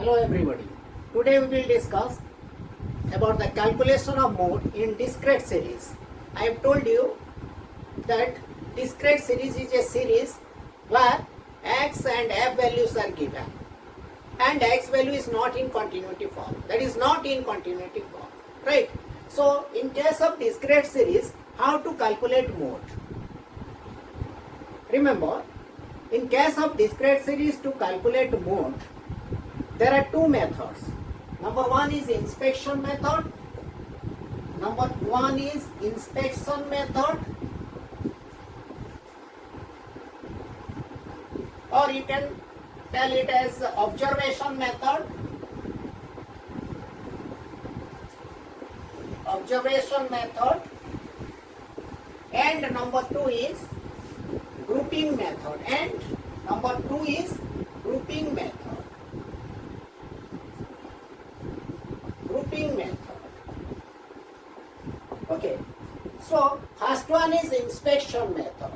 Hello everybody. Today we will discuss about the calculation of mode in discrete series. I have told you that discrete series is a series where x and f values are given and x value is not in continuity form. That is not in continuity form. Right? So in case of discrete series, how to calculate mode? Remember, in case of discrete series to calculate mode, there are two methods. Number one is inspection method. Or you can tell it as observation method. And number two is grouping method. Okay, so first one is inspection method.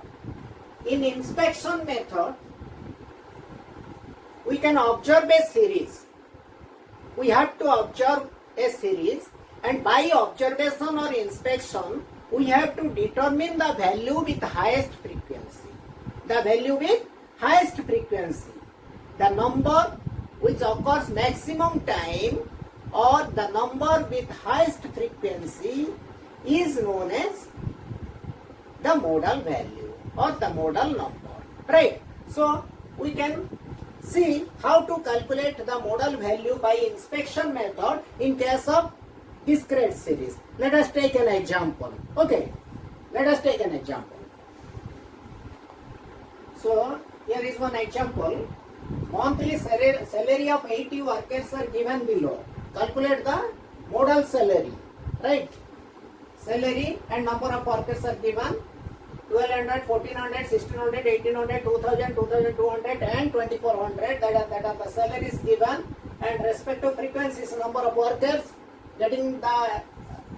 In inspection method, we can observe a series. We have to observe a series, and by observation or inspection, we have to determine the value with highest frequency. The number which occurs maximum time or the number with highest frequency is known as the modal value or the modal number. Right? So we can see how to calculate the modal value by inspection method in case of discrete series. Let us take an example. Okay, let us take an example. So here is one example. Monthly salary of 80 workers are given below. Calculate the modal salary. Right? Salary and number of workers are given. 1200, 1400, 1600, 1800, 2000, 2200 and 2400. That are the salaries given, and respective frequencies, number of workers getting the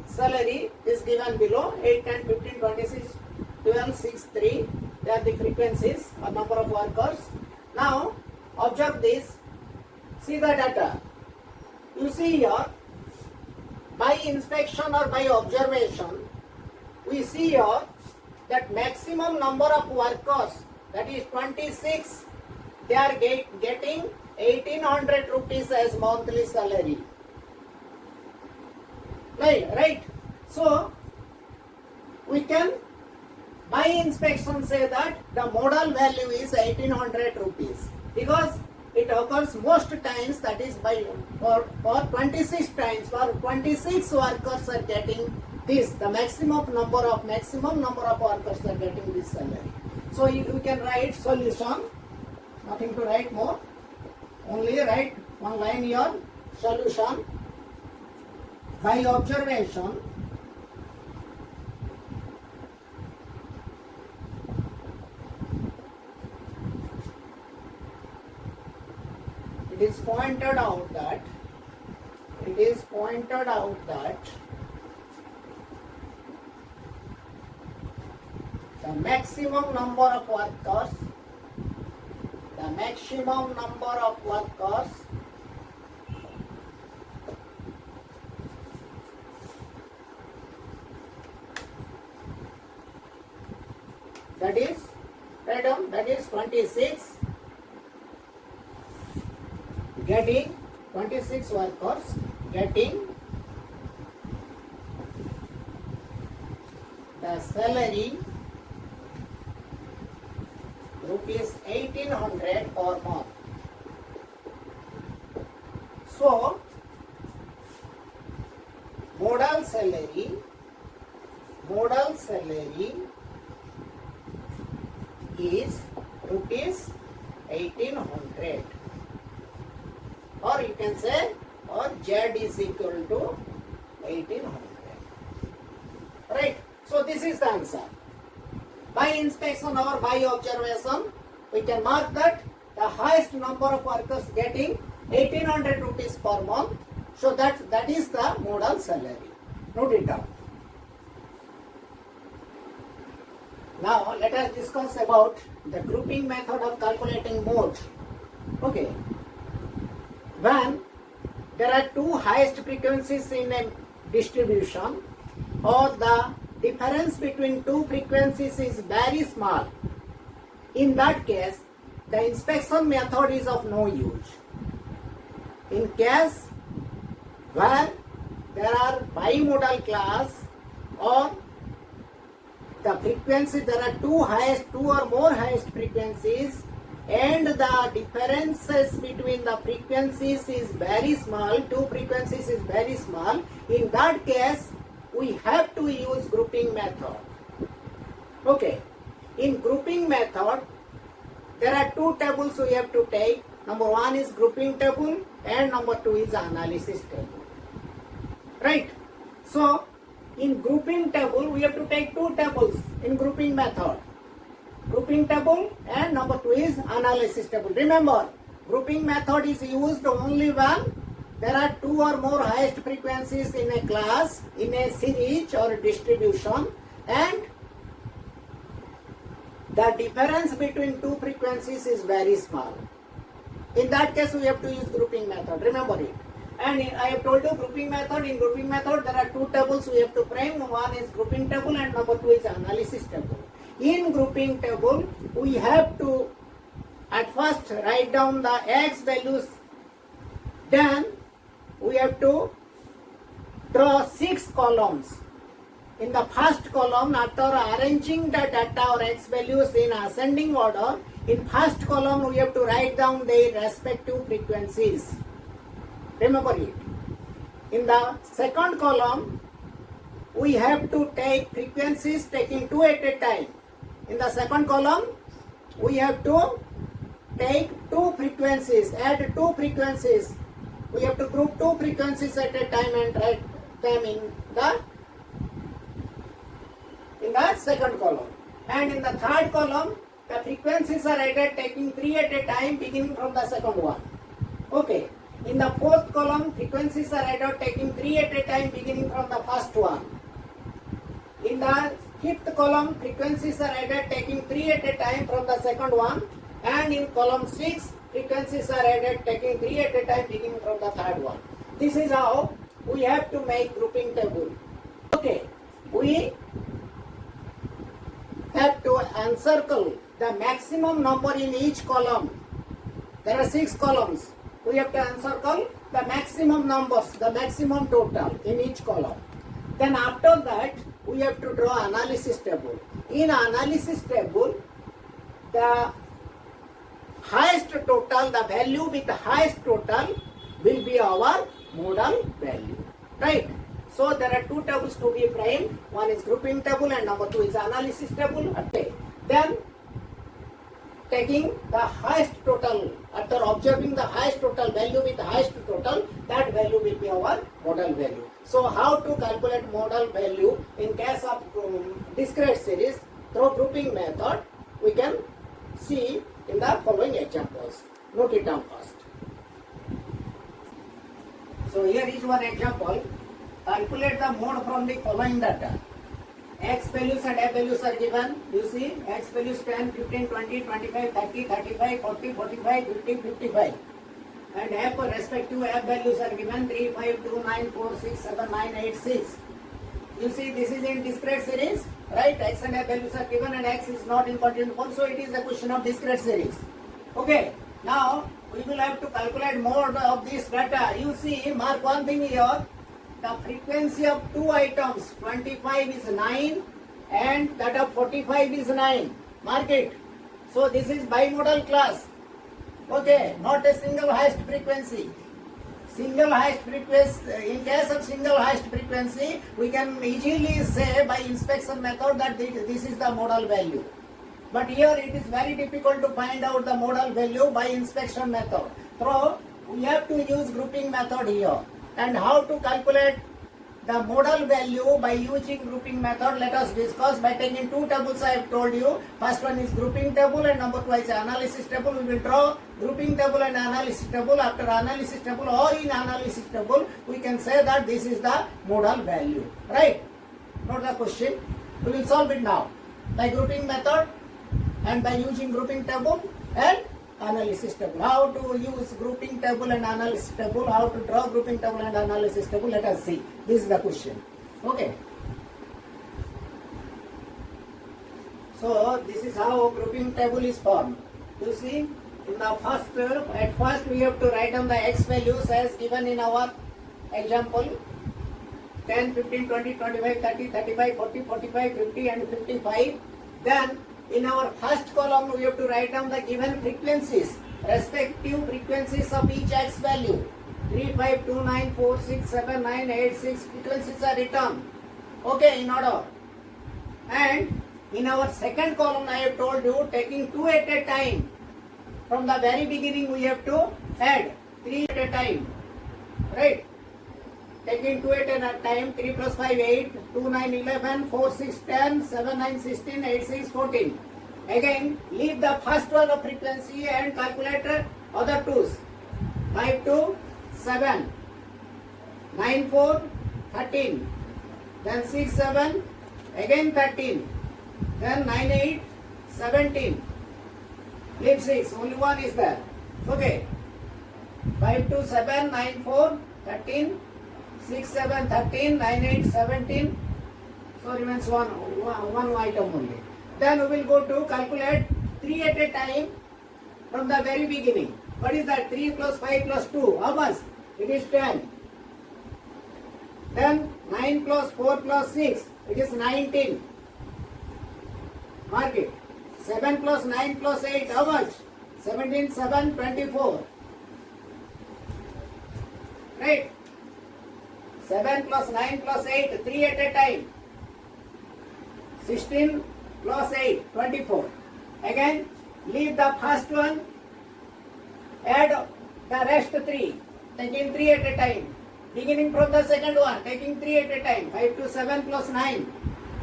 salary is given below. 8, 10, 15, 26, 12, 6, 3. They are the frequencies or number of workers. Now observe this. See the data. You see here, by inspection or by observation, we see here that maximum number of workers, that is 26, they are getting 1800 rupees as monthly salary. Right? So we can by inspection say that the modal value is 1800 rupees because it occurs most times, that is by for 26 times, for 26 workers are getting this, the maximum number of workers are getting this salary. So you can write solution, nothing to write more, only write one line here, solution. By observation, it is pointed out that the maximum number of workers that is 26 getting 26 workers getting the salary rupees 1800 per month. So modal salary is rupees 1800, or you can say, or Z is equal to 1800. Right? So this is the answer. By inspection or by observation, we can mark that the highest number of workers getting 1800 rupees per month. So that is the modal salary. Note it down. Now let us discuss about the grouping method of calculating mode. Okay. when there are two highest frequencies in a distribution, or the difference between two frequencies is very small. In that case, the inspection method is of no use. In case where there are bimodal class, or the frequency, there are two or more highest frequencies, and the differences between the frequencies is very small, two frequencies is very small, in that case we have to use grouping method. Okay, in grouping method there are two tables we have to take. Number one is grouping table and number two is analysis table. Right? So in grouping table we have to take two tables in grouping method. Grouping table and number two is analysis table. Remember, grouping method is used only when there are two or more highest frequencies in a class, in a series or distribution, and the difference between two frequencies is very small. In that case we have to use grouping method. Remember it. And I have told you grouping method. In grouping method there are two tables we have to frame. One is grouping table and number two is analysis table. In grouping table we have to at first write down the x values. Then we have to draw 6 columns. In the first column, after arranging the data or x values in ascending order, in first column we have to write down their respective frequencies. Remember it. In the second column, we have to take frequencies taking two at a time. In the second column, we have to take two frequencies, add two frequencies. We have to group two frequencies at a time and write them in the second column. And in the third column, the frequencies are added taking three at a time beginning from the second one. Okay. In the fourth column, frequencies are added taking three at a time beginning from the first one. In the fifth column, frequencies are added taking three at a time from the second one. And in column 6, frequencies are added taking three at a time beginning from the third one. This is how we have to make grouping table. Okay. We have to encircle the maximum number in each column. There are 6 columns. We have to encircle the maximum numbers, the maximum total in each column. Then after that, we have to draw analysis table. In analysis table, the highest total, the value with the highest total will be our modal value. Right? So there are two tables to be framed. One is grouping table and number two is analysis table. Okay. Then taking the highest total, after observing the highest total value with the highest total, that value will be our modal value. So how to calculate modal value in case of discrete series through grouping method, we can see in the following examples. Note it down first. So here is one example. Calculate the mode from the following data. X values and F values are given. You see, X values 10, 15, 20, 25, 30, 35, 40, 45, 50, 55. And F respective F values are given 3, 5, 2, 9, 4, 6, 7, 9, 8, 6. You see, this is in discrete series, right? X and F values are given and X is not in continuous form, so it is a question of discrete series. Okay, now we will have to calculate mode of this data. You see, mark one thing here. The frequency of two items, 25 is 9 and that of 45 is 9. Mark it. So this is bimodal class. Okay, not a single highest frequency. Single highest frequency, in case of single highest frequency, we can easily say by inspection method that this is the modal value. But here it is very difficult to find out the modal value by inspection method. So we have to use grouping method here. And how to calculate the modal value by using grouping method, let us discuss by taking two tables I have told you. First one is grouping table and number two is analysis table. We will draw grouping table and analysis table. After analysis table or in analysis table, we can say that this is the modal value. Right? Not the question. We will solve it now by grouping method and by using grouping table and analysis table. How to use grouping table and analysis table, how to draw grouping table and analysis table, let us see. This is the question. Okay. So this is how grouping table is formed. You see, in the at first we have to write down the x values as given in our example. 10, 15, 20, 25, 30, 35, 40, 45, 50 and 55. Then in our first column we have to write down the given frequencies, respective frequencies of each x value. 3, 5, 2, 9, 4, 6, 7, 9, 8, 6 frequencies are written. Okay, in order. And in our second column I have told you, taking 2 at a time. From the very beginning we have to add 3 at a time. Right? Taking 2 at a time, 3 plus 5, 8, 2, 9, 11, 4, 6, 10, 7, 9, 16, 8, 6, 14. Again, leave the first one of frequency and calculate other twos. 5, 2, 7, 9, 4, 13, then 6, 7, again 13, then 9, 8, 17. Leave 6, only one is there. Okay. 5, 2, 7, 9, 4, 13, 6, 7, 13, 9, 8, 17. So remains one item only. Then we will go to calculate 3 at a time from the very beginning. What is that? 3 plus 5 plus 2. How much? It is 10. Then 9 plus 4 plus 6. It is 19. Mark it. 7 plus 9 plus 8. How much? 17, 7, 24. Right? 7 plus 9 plus 8, 3 at a time. 16 plus 8, 24. Again, leave the first one, add the rest 3, taking 3 at a time. Beginning from the second one, taking 3 at a time. 5 to 7 plus 9,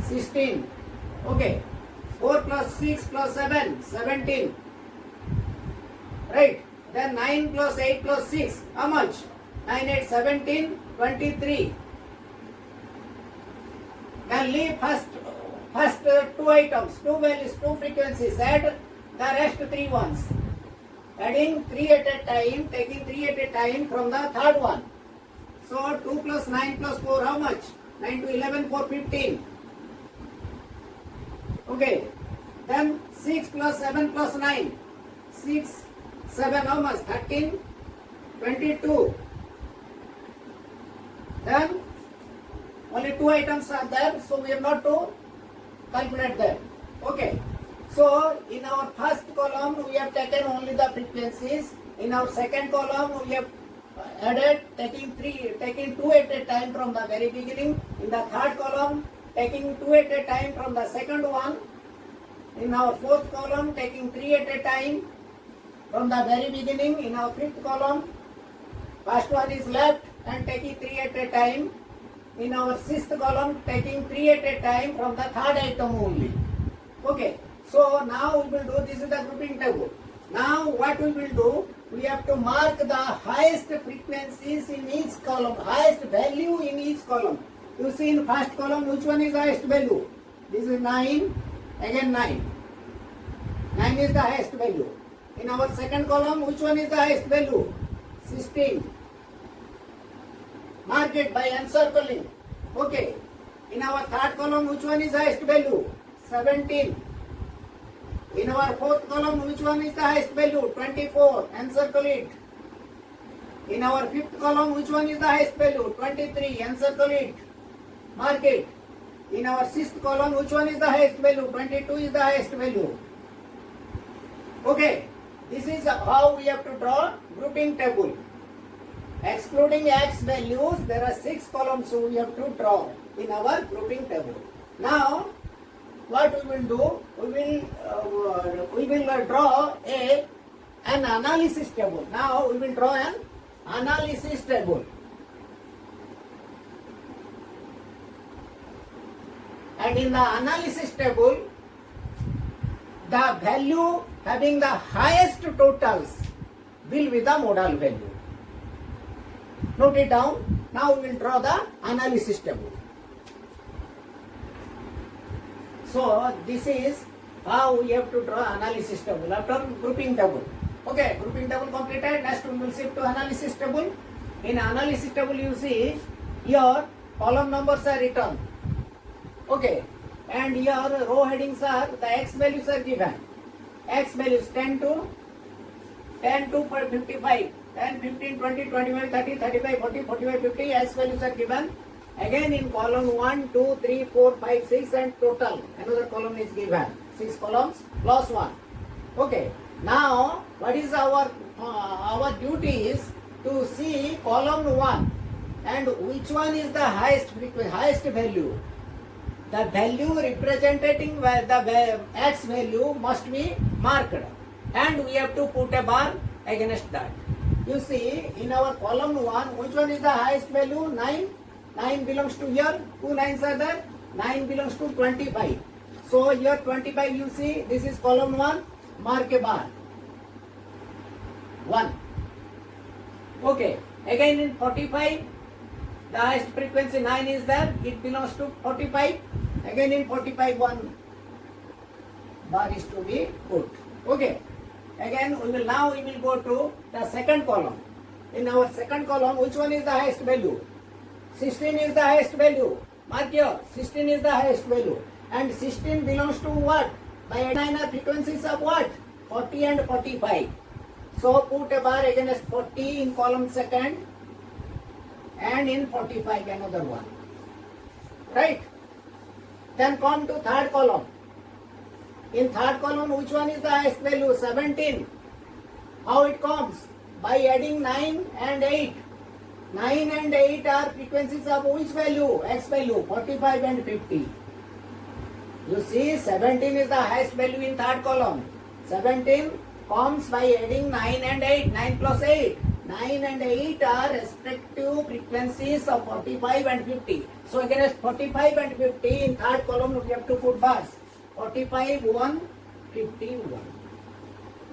16. Okay. 4 plus 6 plus 7, 17. Right. Then 9 plus 8 plus 6, how much? 9, 8, 17, 23. Then leave first two items, two values, two frequencies. Add the rest 3 ones. Adding 3 at a time, taking 3 at a time from the third one. So 2 plus 9 plus 4, how much? 9 to 11, 4, 15. Okay. Then 6 plus 7 plus 9. 6, 7, how much? 13, 22. Then only 2 items are there, so we have not to calculate them. Okay. So in our first column we have taken only the frequencies. In our second column we have added taking 2 at a time from the very beginning. In the third column taking 2 at a time from the second one. In our fourth column taking 3 at a time from the very beginning. In our fifth column, first one is left and taking 3 at a time. In our sixth column, taking 3 at a time from the third item only. Okay. So now we will do, this is the grouping table. Now what we will do, we have to mark the highest frequencies in each column, highest value in each column. You see in first column, which one is the highest value? This is 9, again 9. 9 is the highest value. In our second column, which one is the highest value? 16. Mark it by encircling. Okay. In our third column, which one is the highest value? 17. In our fourth column, which one is the highest value? 24. Encircle it. In our fifth column, which one is the highest value? 23. Encircle it. Mark it. In our sixth column, which one is the highest value? 22 is the highest value. Okay. This is how we have to draw grouping table. Excluding x values, there are 6 columns we have to draw in our grouping table. Now, what we will do? We will draw an analysis table. Now, we will draw an analysis table. And in the analysis table, the value having the highest totals will be the modal value. Note it down. Now we will draw the analysis table. So this is how we have to draw analysis table after grouping table. Okay, grouping table completed. Next we will shift to analysis table. In analysis table you see here column numbers are written. Okay, and here row headings are, the x values are given. X values 10 to 55, 10, 15, 20, 25, 30, 35, 40, 45, 50, x values are given. Again in column 1, 2, 3, 4, 5, 6 and total another column is given. 6 columns plus 1. Okay, now what is our duty is to see column 1 and which one is the highest value. The value representing the x value must be marked and we have to put a bar against that. You see in our column 1 which one is the highest value? 9. 9 belongs to here. 2 9s are there. 9 belongs to 25. So here 25 you see, this is column 1, mark a bar. 1. Okay, again in 45 the highest frequency 9 is there, it belongs to 45. Again in 45 1 bar is to be put. Okay, again we will go to the second column. In our second column which one is the highest value? 16 is the highest value. Mark here, 16 is the highest value. And 16 belongs to what? By 9 are frequencies of what? 40 and 45. So put a bar against 40 in column second and in 45 another one. Right? Then come to third column. In third column which one is the highest value? 17. How it comes? By adding 9 and 8. 9 and 8 are frequencies of which value? X value, 45 and 50. You see 17 is the highest value in third column. 17 comes by adding 9 and 8. 9 plus 8. 9 and 8 are respective frequencies of 45 and 50. So against 45 and 50 in third column we have to put bars. 45, 1, 51.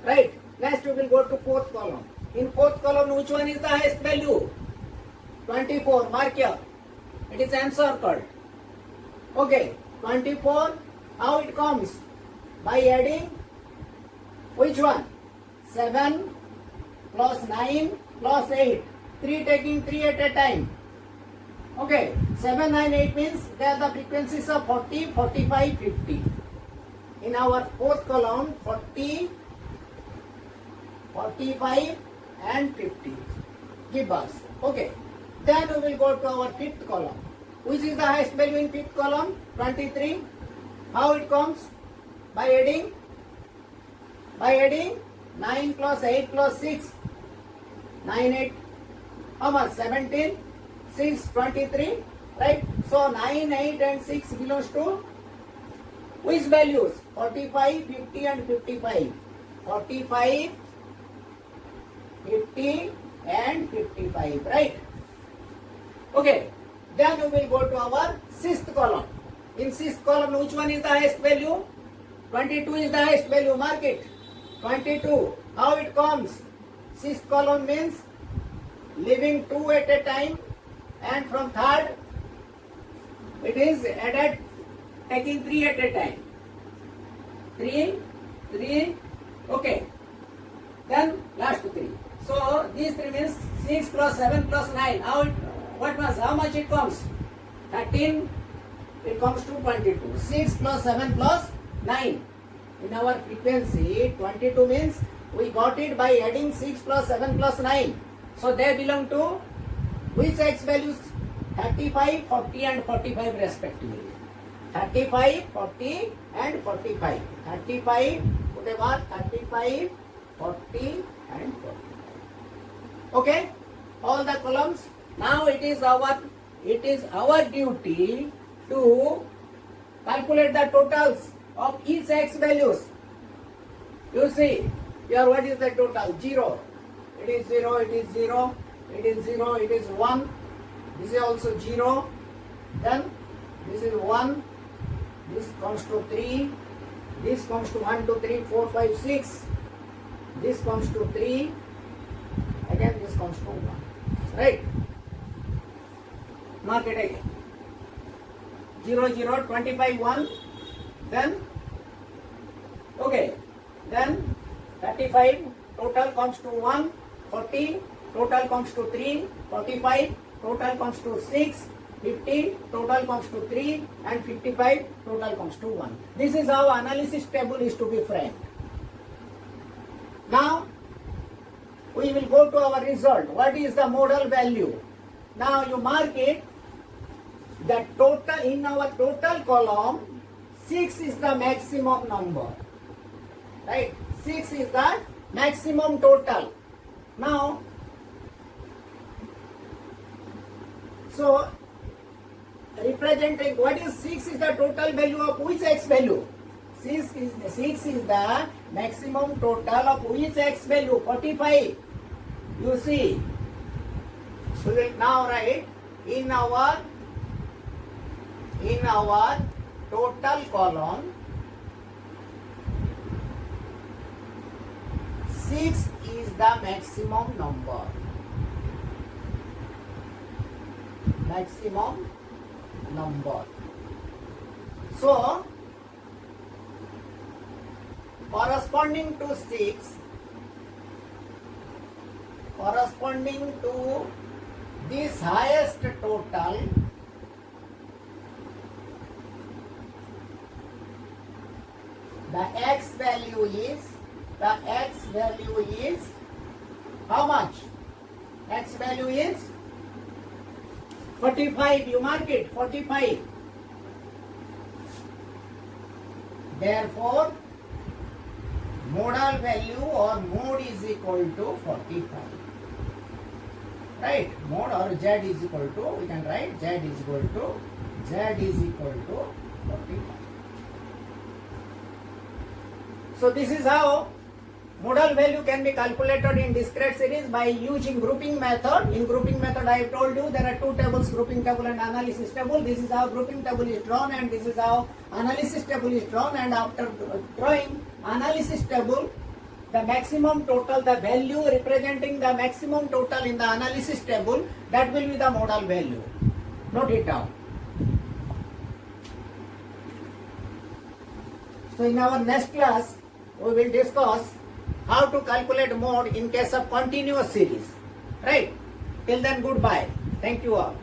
Right. Next we will go to fourth column. In fourth column which one is the highest value? 24. Mark here. It is encircled. Okay. 24. How it comes? By adding which one? 7 plus 9 plus 8. 3 taking 3 at a time. Okay. 7, 9, 8 means they are the frequencies of 40, 45, 50. In our fourth column 40, 45 and 50. Give us. Okay. Then we will go to our fifth column. Which is the highest value in fifth column? 23. How it comes? By adding 9 plus 8 plus 6. 9, 8. How much? 17. 6, 23. Right? So 9, 8 and 6 belongs to which values? 45, 50 and 55. 45, 50 and 55. Right? Okay. Then we will go to our sixth column. In sixth column which one is the highest value? 22 is the highest value. Mark it. 22. How it comes? Sixth column means leaving 2 at a time and from third it is added taking 3 at a time. 3. Okay. Then last 3. So these 3 means 6 plus 7 plus 9. How much it comes? 13. It comes to 22. 6 plus 7 plus 9. In our frequency, 22 means we got it by adding 6 plus 7 plus 9. So they belong to which x values? 35, 40 and 45 respectively. 35, 40 and 45. 35, whatever, 35, 40 and 45. Okay? All the columns. Now it is our duty to calculate the totals of each x values. You see, here what is the total? 0. It is 0, it is 0, it is 0, it is 1. This is also 0. Then this is 1. This comes to 3. This comes to 1, 2, 3, 4, 5, 6. This comes to 3. Again this comes to 1. Right? Mark it again. 0, 0, 25, 1. Then, okay. Then 35, total comes to 1, 40, total comes to 3, 45, total comes to 6, 50, total comes to 3, and 55, total comes to 1. This is how analysis table is to be framed. Now, we will go to our result. What is the modal value? Now you mark it. The total in our total column, 6 is the maximum number. Right? 6 is the maximum total. Now, so representing what is 6 is the total value of which x value? 6 is the maximum total of which x value? 45. You see, we will now write in our total column, 6 is the maximum number. Maximum number. So, corresponding to 6, corresponding to this highest total, the x value is how much? X value is 45. You mark it, 45. Therefore, modal value or mode is equal to 45. Right? Mode or z is equal to, we can write z is equal to 45. So this is how modal value can be calculated in discrete series by using grouping method. In grouping method, I have told you there are two tables, grouping table and analysis table. This is how grouping table is drawn and this is how analysis table is drawn. And after drawing analysis table, the maximum total, the value representing the maximum total in the analysis table, that will be the modal value. Note it down. So in our next class, we will discuss how to calculate mode in case of continuous series. Right? Till then, goodbye. Thank you all.